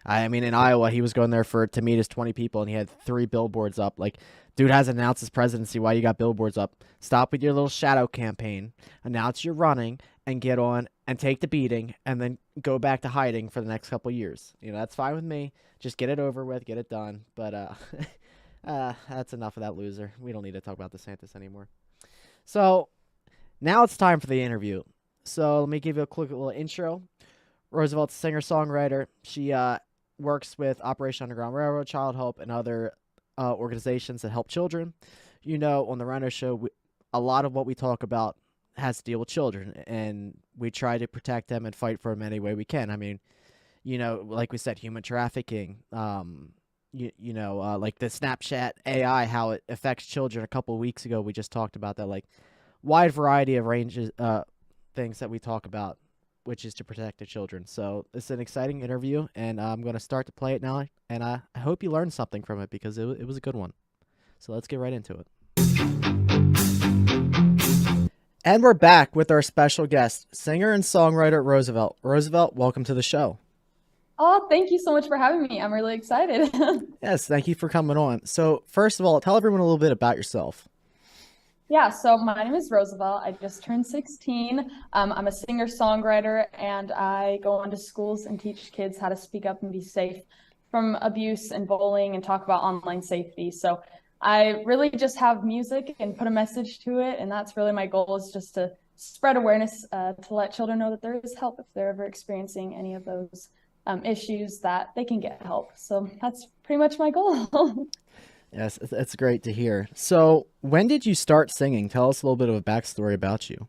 I mean, in Iowa, he was going there to meet his 20 people, and he had 3 billboards up. Like, dude hasn't announced his presidency. Why you got billboards up? Stop with your little shadow campaign. Announce you're running and get on and take the beating, and then go back to hiding for the next couple years. That's fine with me. Just get it over with, get it done. But that's enough of that loser. We don't need to talk about DeSantis anymore. So now it's time for the interview. So let me give you a quick little intro. Roosevelt's a singer-songwriter. She works with Operation Underground Railroad, Child Hope, and other organizations that help children. On the Rhino show, a lot of what we talk about has to deal with children, and we try to protect them and fight for them any way we can. I mean, like we said, human trafficking, like the Snapchat AI, how it affects children. A couple of weeks ago, we just talked about that, like wide variety of ranges, things that we talk about, which is to protect the children. So it's an exciting interview, and I'm going to start to play it now, and I hope you learned something from it because it was a good one. So let's get right into it. And we're back with our special guest, singer and songwriter Roosevelt. Roosevelt, welcome to the show.
Oh, thank you so much for having me. I'm really excited.
Yes, thank you for coming on. So first of all, tell everyone a little bit about yourself.
Yeah, so my name is Roosevelt. I just turned 16. I'm a singer-songwriter, and I go into schools and teach kids how to speak up and be safe from abuse and bullying and talk about online safety. So I really just have music and put a message to it, and that's really my goal, is just to spread awareness, to let children know that there is help if they're ever experiencing any of those issues, that they can get help. So that's pretty much my goal.
Yes, that's great to hear. So, when did you start singing? Tell us a little bit of a backstory about you.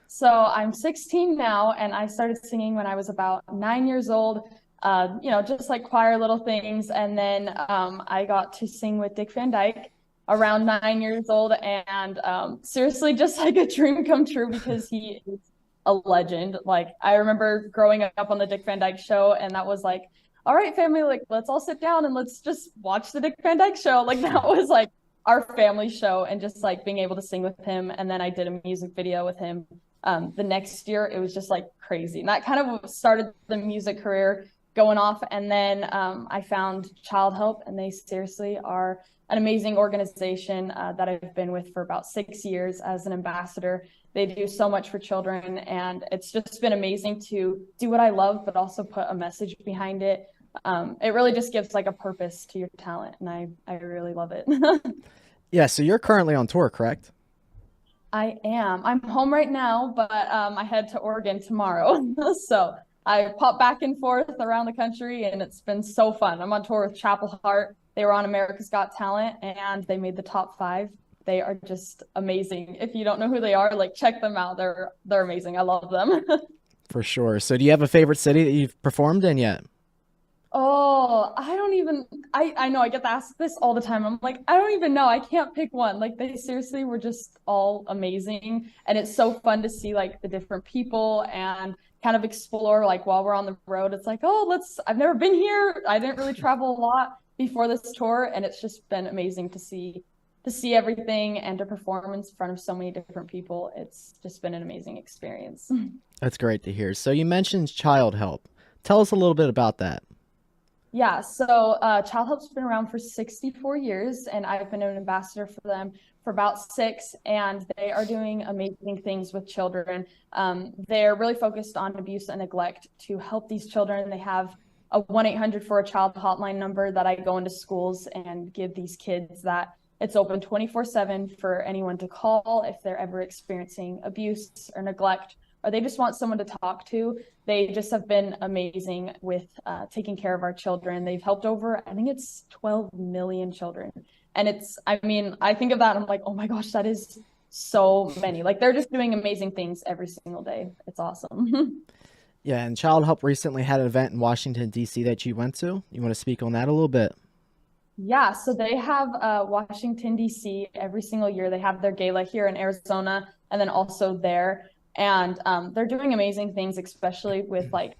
So I'm 16 now, and I started singing when I was about 9 years old. Just like choir little things, and then I got to sing with Dick Van Dyke around 9 years old, and seriously, just like a dream come true because he is a legend. Like I remember growing up on the Dick Van Dyke Show, and that was like, all right, family, like let's all sit down and let's just watch the Dick Van Dyke Show. Like that was like our family show, and just like being able to sing with him, and then I did a music video with him the next year. It was just like crazy. And that kind of started the music career going off. And then I found Child Help, and they seriously are an amazing organization that I've been with for about 6 years as an ambassador. They do so much for children, and it's just been amazing to do what I love, but also put a message behind it. It really just gives like a purpose to your talent, and I really love it.
Yeah, so you're currently on tour, correct?
I am. I'm home right now, but I head to Oregon tomorrow. So I pop back and forth around the country, and it's been so fun. I'm on tour with Chapel Hart. They were on America's Got Talent, and they made the top 5. They are just amazing. If you don't know who they are, like check them out. They're amazing. I love them.
For sure. So, do you have a favorite city that you've performed in yet?
Oh, I know I get asked this all the time. I'm like, I don't even know. I can't pick one. Like they seriously were just all amazing. And it's so fun to see like the different people and kind of explore like while we're on the road. It's like, I've never been here. I didn't really travel a lot before this tour. And it's just been amazing to see everything and to perform in front of so many different people. It's just been an amazing experience.
That's great to hear. So, you mentioned Child Help. Tell us a little bit about that.
Yeah, so Child Help's been around for 64 years, and I've been an ambassador for them for about 6, and they are doing amazing things with children. They're really focused on abuse and neglect to help these children. They have a 1-800 for a child hotline number that I go into schools and give these kids that. It's open 24/7 for anyone to call if they're ever experiencing abuse or neglect, or they just want someone to talk to. They just have been amazing with taking care of our children. They've helped over, I think it's 12 million children. And I think of that and I'm like, oh my gosh, that is so many. Like they're just doing amazing things every single day. It's awesome.
Yeah, and Child Help recently had an event in Washington, D.C. that you went to. You want to speak on that a little bit?
Yeah, so they have Washington, D.C. every single year. They have their gala here in Arizona and then also there. And they're doing amazing things, especially with like,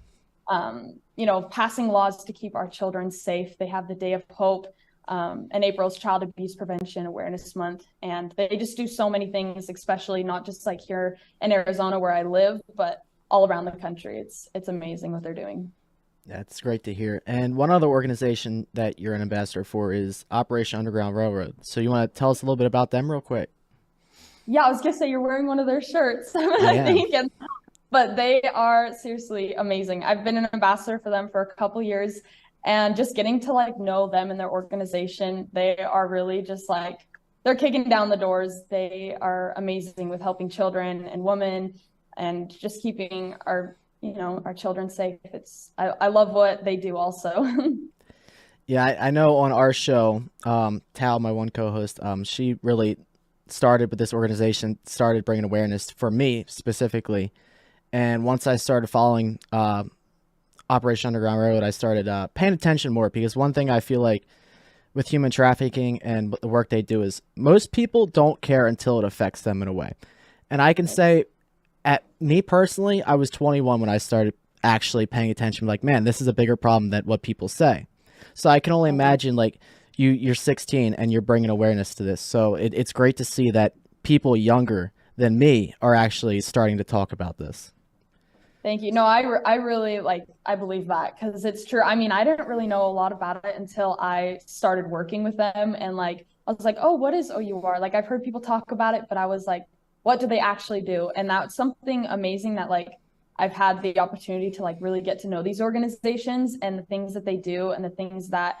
passing laws to keep our children safe. They have the Day of Hope, and April's Child Abuse Prevention Awareness Month. And they just do so many things, especially not just like here in Arizona where I live, but all around the country. It's amazing what they're doing.
That's great to hear. And one other organization that you're an ambassador for is Operation Underground Railroad. So you want to tell us a little bit about them real quick?
Yeah, I was gonna say you're wearing one of their shirts, I think, but they are seriously amazing. I've been an ambassador for them for a couple years, and just getting to like know them and their organization, they are really just like they're kicking down the doors. They are amazing with helping children and women, and just keeping our children safe. I love what they do also.
Yeah, I know on our show, Tal, my one co-host, she really started with this organization, started bringing awareness for me specifically. And once I started following Operation Underground Railroad, I started paying attention more, because one thing I feel like with human trafficking and the work they do is most people don't care until it affects them in a way. And I can say, at me personally, I was 21 when I started actually paying attention, like, man, this is a bigger problem than what people say. So I can only imagine, like, you're 16 and you're bringing awareness to this. So it's great to see that people younger than me are actually starting to talk about this.
Thank you. No, I really I believe that, because it's true. I mean, I didn't really know a lot about it until I started working with them, and like I was like, oh, what is OUR? Like I've heard people talk about it, but I was like, what do they actually do? And that's something amazing that like I've had the opportunity to like really get to know these organizations and the things that they do and the things that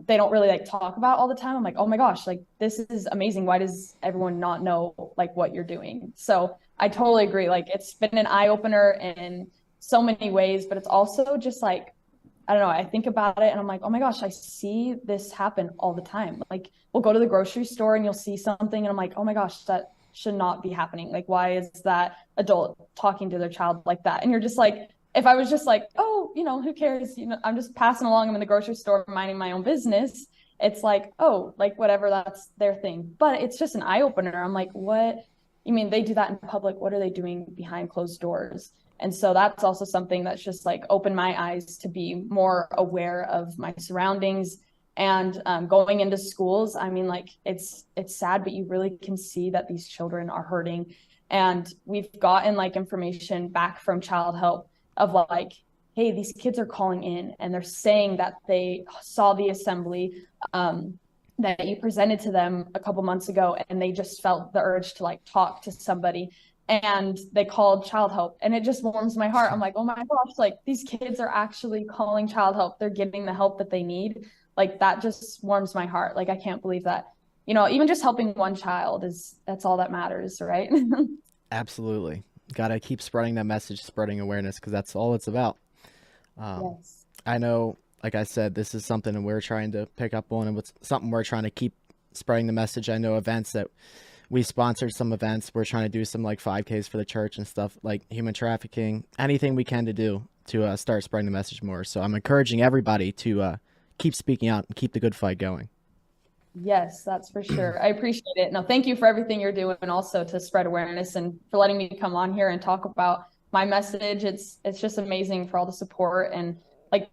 they don't really like talk about all the time. I'm like, oh my gosh, like this is amazing. Why does everyone not know like what you're doing? So I totally agree. Like it's been an eye opener in so many ways, but it's also just like I don't know, I think about it and I'm like, oh my gosh, I see this happen all the time. Like we'll go to the grocery store and you'll see something and I'm like, oh my gosh, that should not be happening. Like, why is that adult talking to their child like that? And you're just like, if I was just like, oh, who cares? I'm just passing along. I'm in the grocery store minding my own business. It's like, oh, like whatever, that's their thing. But it's just an eye opener. I'm like, what? You mean they do that in public? What are they doing behind closed doors? And so that's also something that's just like opened my eyes to be more aware of my surroundings. And going into schools, I mean, like it's sad, but you really can see that these children are hurting. And we've gotten like information back from Child Help of like, hey, these kids are calling in and they're saying that they saw the assembly that you presented to them a couple months ago, and they just felt the urge to like talk to somebody, and they called Child Help, and it just warms my heart. I'm like, oh my gosh, like these kids are actually calling Child Help. They're getting the help that they need. Like that just warms my heart. Like I can't believe that, even just helping one child that's all that matters, right?
Absolutely. Got to keep spreading that message, spreading awareness, because that's all it's about.
Yes.
I know, like I said, this is something we're trying to pick up on, and it's something we're trying to keep spreading the message. I know events that we sponsored, some events. We're trying to do some like 5Ks for the church and stuff, like human trafficking, anything we can to do to start spreading the message more. So I'm encouraging everybody to keep speaking out and keep the good fight going.
Yes, that's for sure. I appreciate it. No, thank you for everything you're doing, and also to spread awareness and for letting me come on here and talk about my message. It's just amazing for all the support, and like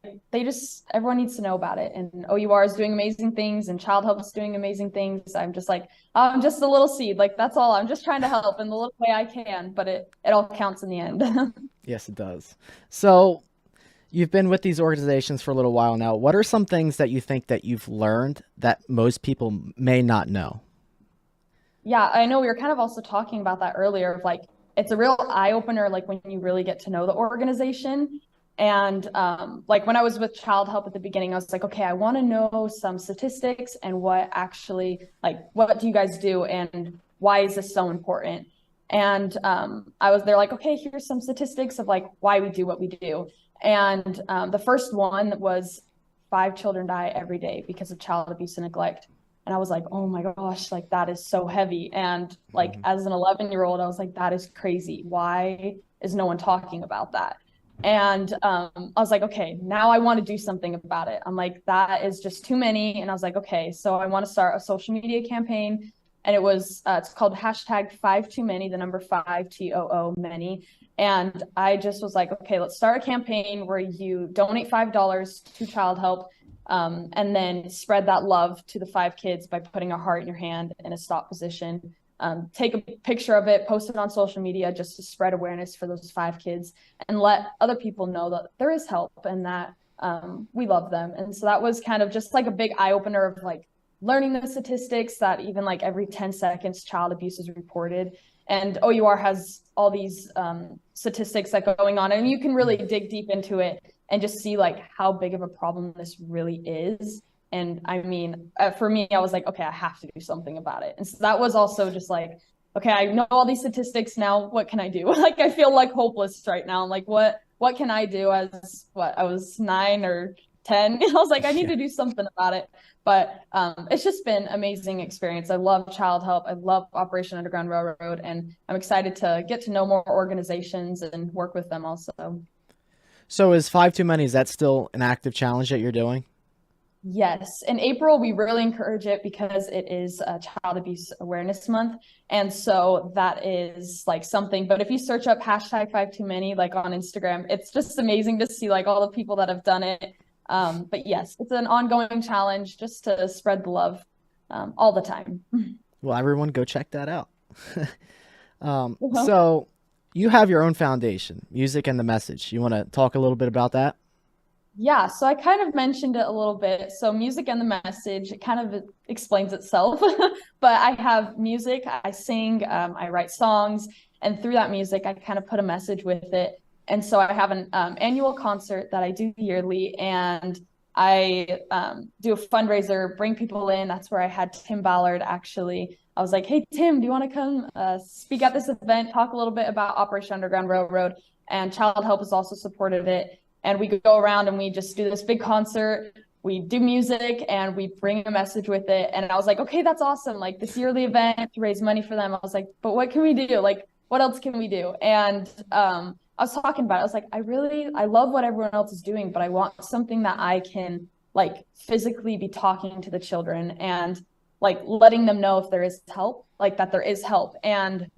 everyone needs to know about it. And OUR is doing amazing things, and Child Help is doing amazing things. I'm just like, I'm just a little seed. Like that's all. I'm just trying to help in the little way I can, but it all counts in the end.
Yes, it does. So you've been with these organizations for a little while now. What are some things that you think that you've learned that most people may not know?
Yeah, I know we were kind of also talking about that earlier of like, it's a real eye opener, like when you really get to know the organization. And like when I was with Child Help at the beginning, I was like, okay, I want to know some statistics and what do you guys do and why is this so important? And they're like, okay, here's some statistics of like why we do what we do. And the first one was 5 children die every day because of child abuse and neglect. And I was like, oh my gosh, like that is so heavy. And like as an 11-year-old, I was like, that is crazy. Why is no one talking about that? And I was like, okay, now I want to do something about it. I'm like, that is just too many. And I was like, okay, so I want to start a social media campaign. And it was, it's called #5TooMany, the number 5 TOO many. And I just was like, okay, let's start a campaign where you donate $5 to Child Help, and then spread that love to the 5 kids by putting a heart in your hand in a stop position. Take a picture of it, post it on social media just to spread awareness for those 5 kids and let other people know that there is help and that we love them. And so that was kind of just like a big eye opener of like learning the statistics that even like every 10 seconds child abuse is reported. And OUR has all these statistics that go going on, and you can really dig deep into it and just see like how big of a problem this really is. And I mean, for me, I was like, okay, I have to do something about it. And so that was also just like, okay, I know all these statistics now. What can I do? Like, I feel like hopeless right now. I'm like, what can I do I was 9 or 10. I was like, I need to do something about it. But it's just been amazing experience. I love Child Help. I love Operation Underground Railroad. And I'm excited to get to know more organizations and work with them also.
So is 5 Too Many, is that still an active challenge that you're doing?
Yes. In April, we really encourage it because it is a Child Abuse Awareness Month. And so that is like something, but if you search up #5TooMany, like on Instagram, it's just amazing to see like all the people that have done it. But yes, it's an ongoing challenge just to spread the love all the time.
Well, everyone go check that out. So you have your own foundation, Music and the Message. You want to talk a little bit about that?
Yeah, so I kind of mentioned it a little bit. So Music and the Message, it kind of explains itself, but I have music, I sing, I write songs, and through that music, I kind of put a message with it. And so I have an annual concert that I do yearly, and I do a fundraiser, bring people in. That's where I had Tim Ballard actually. I was like, hey, Tim, do you want to come speak at this event, talk a little bit about Operation Underground Railroad? And Child Help has also supported it. And we go around and we just do this big concert. We do music and we bring a message with it. And I was like, okay, that's awesome. Like this yearly event to raise money for them. I was like, but what can we do? Like, what else can we do? And I was talking about it. I was like, I love what everyone else is doing, but I want something that I can like physically be talking to the children and like letting them know if there is help, like that there is help. And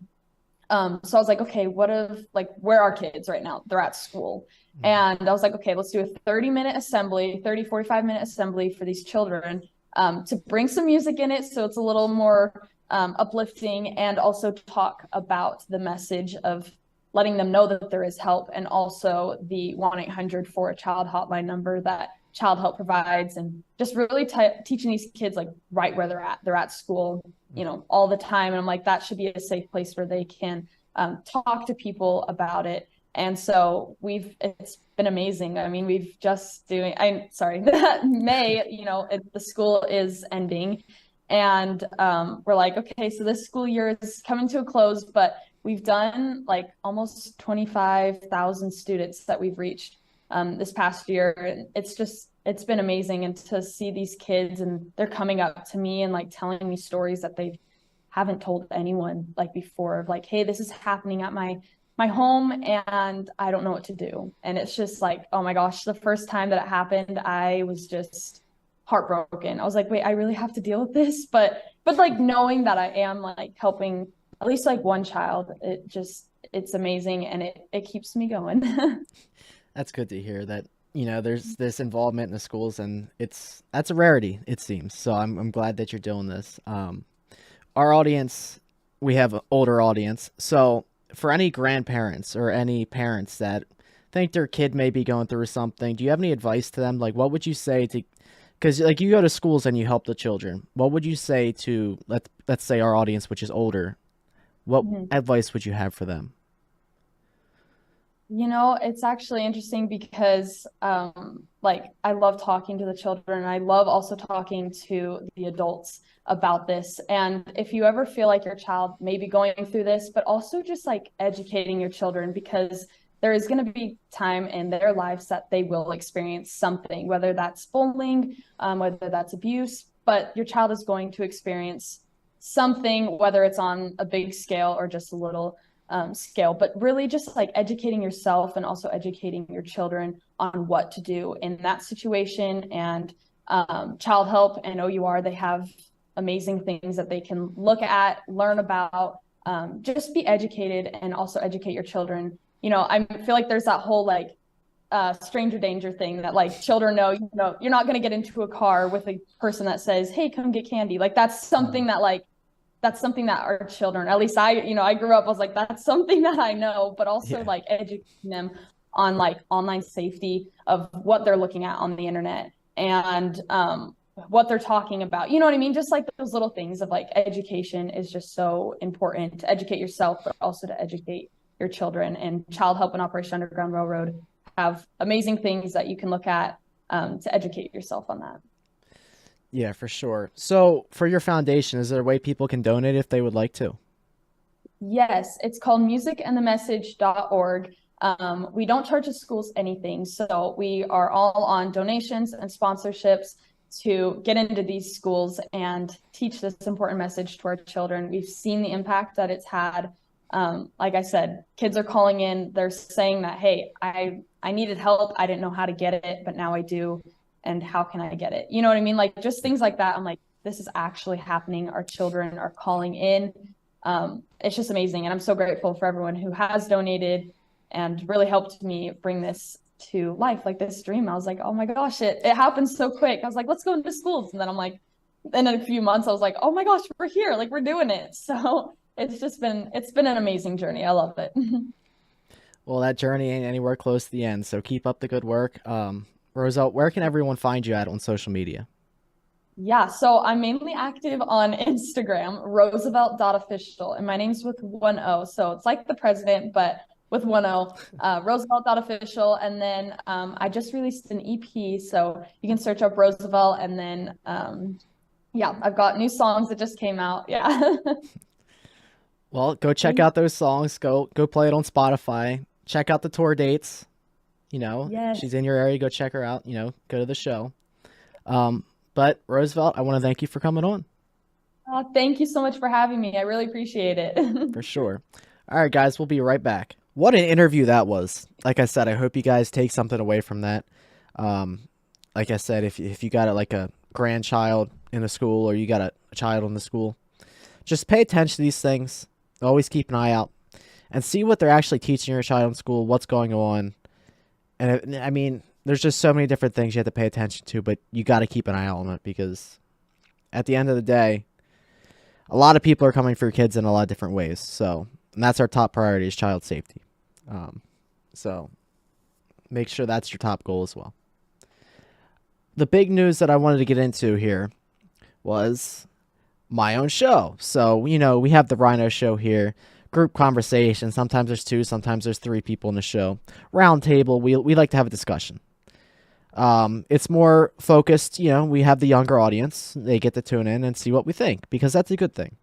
so I was like, okay, where are kids right now? They're at school. And I was like, okay, let's do a 45-minute assembly for these children to bring some music in it. So it's a little more uplifting, and also talk about the message of letting them know that there is help, and also the 1-800 for a child hotline number that Child Help provides, and just really teaching these kids like right where they're at school, all the time. And I'm like, that should be a safe place where they can talk to people about it. And so it's been amazing. I mean, May, the school is ending, and we're like, okay, so this school year is coming to a close, but we've done like almost 25,000 students that we've reached this past year. And it's been amazing. And to see these kids, and they're coming up to me and like telling me stories that they haven't told anyone like before, of like, hey, this is happening at my home and I don't know what to do. And it's just like, oh my gosh, the first time that it happened, I was just heartbroken. I was like, wait, I really have to deal with this. But like knowing that I am like helping at least like one child, it's amazing, and it keeps me going.
That's good to hear that, there's this involvement in the schools, and that's a rarity, it seems. So I'm glad that you're doing this. Our audience, we have an older audience. So for any grandparents or any parents that think their kid may be going through something, do you have any advice to them? Like, what would you say to, because like you go to schools and you help the children, what would you say to, let's say our audience, which is older, what advice would you have for them?
It's actually interesting because like I love talking to the children, and I love also talking to the adults about this. And if you ever feel like your child may be going through this, but also just like educating your children, because there is going to be time in their lives that they will experience something, whether that's bullying, whether that's abuse, but your child is going to experience something, whether it's on a big scale or just a little scale. But really just like educating yourself and also educating your children on what to do in that situation. And Child Help and OUR, they have amazing things that they can look at, learn about, just be educated, and also educate your children. I feel like there's that whole like stranger danger thing that like children know, you're not going to get into a car with a person that says, hey, come get candy. Like that's something that our children, at least I grew up, I was like, that's something that I know, but also like educating them on like online safety of what they're looking at on the internet, and what they're talking about. You know what I mean? Just like those little things of like education is just so important, to educate yourself, but also to educate your children. And Child Help and Operation Underground Railroad have amazing things that you can look at to educate yourself on that.
Yeah, for sure. So for your foundation, is there a way people can donate if they would like to?
Yes, it's called musicandthemessage.org. We don't charge the schools anything. So we are all on donations and sponsorships to get into these schools and teach this important message to our children. We've seen the impact that it's had. Like I said, kids are calling in, they're saying that, hey, I needed help. I didn't know how to get it, but now I do. And how can I get it? You know what I mean? Like just things like that. I'm like, this is actually happening. Our children are calling in. It's just amazing. And I'm so grateful for everyone who has donated and really helped me bring this to life, like this dream. I was like, oh my gosh, it happened so quick. I was like, let's go into schools. And then I'm like, in a few months, I was like, oh my gosh, we're here. Like we're doing it. So it's been an amazing journey. I love it.
Well, that journey ain't anywhere close to the end. So keep up the good work. Roselle, where can everyone find you at on social media?
Yeah, so I'm mainly active on Instagram, roosevelt.official, and my name's with 1 O. So it's like the president, but with 1 O, roosevelt.official. And then I just released an EP, so you can search up Roosevelt. And then, I've got new songs that just came out. Yeah.
Well, go check out those songs. Go play it on Spotify. Check out the tour dates.
Yes.
she's in your area. Go check her out. Go to the show. But Roosevelt, I want to thank you for coming on.
Thank you so much for having me. I really appreciate it.
For sure. All right, guys, we'll be right back. What an interview that was. Like I said, I hope you guys take something away from that. Like I said, if you got a grandchild in a school or you got a child in the school, just pay attention to these things. Always keep an eye out and see what they're actually teaching your child in school, what's going on. And I mean, there's just so many different things you have to pay attention to, but you got to keep an eye on it because at the end of the day, a lot of people are coming for your kids in a lot of different ways. So, and that's our top priority is child safety. So make sure that's your top goal as well. The big news that I wanted to get into here was my own show. So, we have the Rhino show here, group conversation. Sometimes there's 2, sometimes there's 3 people in the show. Round table, we like to have a discussion. It's more focused, we have the younger audience. They get to tune in and see what we think because that's a good thing.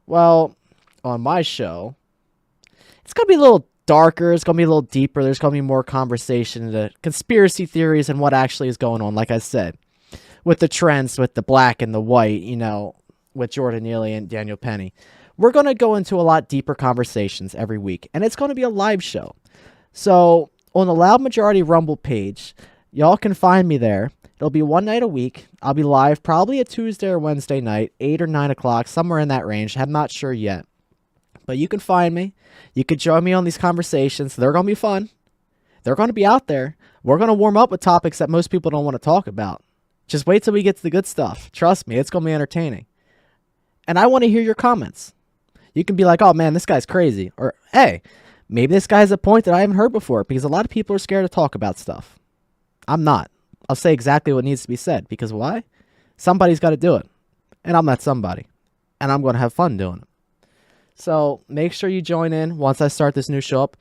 Well, on my show, it's going to be a little darker. It's going to be a little deeper. There's going to be more conversation into conspiracy theories and what actually is going on. Like I said, with the trends, with the black and the white, with Jordan Neely and Daniel Penny. We're going to go into a lot deeper conversations every week, and it's going to be a live show. So on the Loud Majority Rumble page, y'all can find me there. It'll be one night a week. I'll be live probably a Tuesday or Wednesday night, 8 or 9 o'clock, somewhere in that range. I'm not sure yet. But you can find me. You can join me on these conversations. They're going to be fun. They're going to be out there. We're going to warm up with topics that most people don't want to talk about. Just wait till we get to the good stuff. Trust me, it's going to be entertaining. And I want to hear your comments. You can be like, oh man, this guy's crazy. Or, hey, maybe this guy has a point that I haven't heard before, because a lot of people are scared to talk about stuff. I'm not. I'll say exactly what needs to be said, because why? Somebody's got to do it. And I'm that somebody. And I'm going to have fun doing it. So make sure you join in once I start this new show up.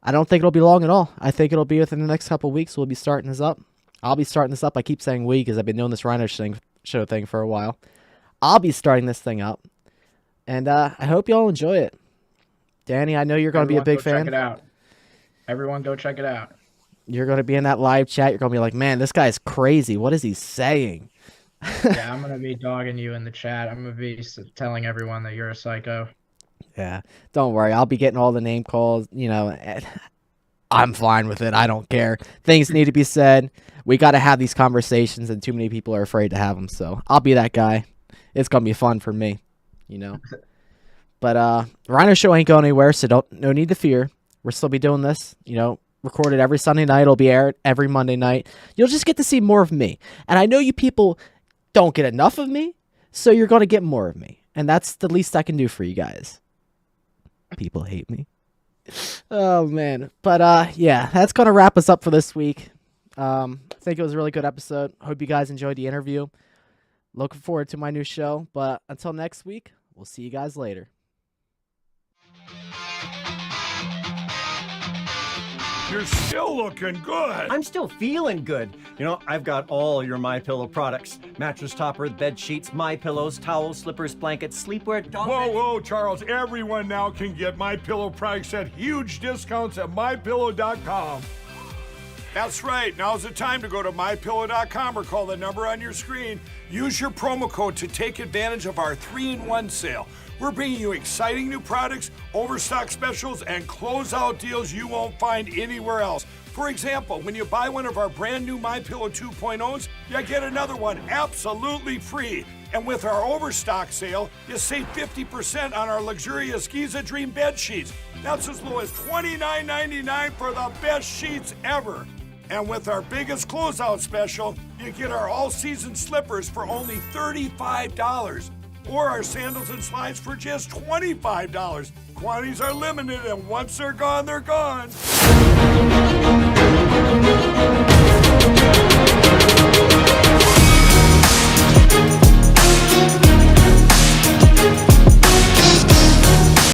I don't think it'll be long at all. I think it'll be within the next couple of weeks. We'll be starting this up. I'll be starting this up. I keep saying we because I've been doing this Rhino show thing for a while. I'll be starting this thing up. And I hope y'all enjoy it. Danny, I know you're going to be a big fan.
Check it out. Everyone go check it out.
You're going to be in that live chat. You're going to be like, man, this guy's crazy. What is he saying?
Yeah, I'm going to be dogging you in the chat. I'm going to be telling everyone that you're a psycho.
Yeah, don't worry. I'll be getting all the name calls. I'm fine with it. I don't care. Things need to be said. We got to have these conversations, and too many people are afraid to have them. So I'll be that guy. It's going to be fun for me, But Rhino show ain't going anywhere, so no need to fear. We'll still be doing this, recorded every Sunday night. It'll be aired every Monday night. You'll just get to see more of me. And I know you people don't get enough of me, so you're going to get more of me. And that's the least I can do for you guys. People hate me. Oh, man. But, yeah, that's going to wrap us up for this week. I think it was a really good episode. Hope you guys enjoyed the interview. Looking forward to my new show. But until next week, we'll see you guys later.
You're still looking good.
I'm still feeling good. I've got all your MyPillow products. Mattress topper, bed sheets, My Pillows, towels, slippers, blankets, sleepwear, dog beds.
Whoa, Charles. Everyone now can get MyPillow products at huge discounts at MyPillow.com. That's right. Now's the time to go to MyPillow.com or call the number on your screen. Use your promo code to take advantage of our 3-in-1 sale. We're bringing you exciting new products, overstock specials, and closeout deals you won't find anywhere else. For example, when you buy one of our brand new MyPillow 2.0s, you get another one absolutely free. And with our overstock sale, you save 50% on our luxurious Giza Dream bed sheets. That's as low as $29.99 for the best sheets ever. And with our biggest closeout special, you get our all-season slippers for only $35. Or our sandals and slides for just $25. Quantities are limited, and once they're gone, they're gone.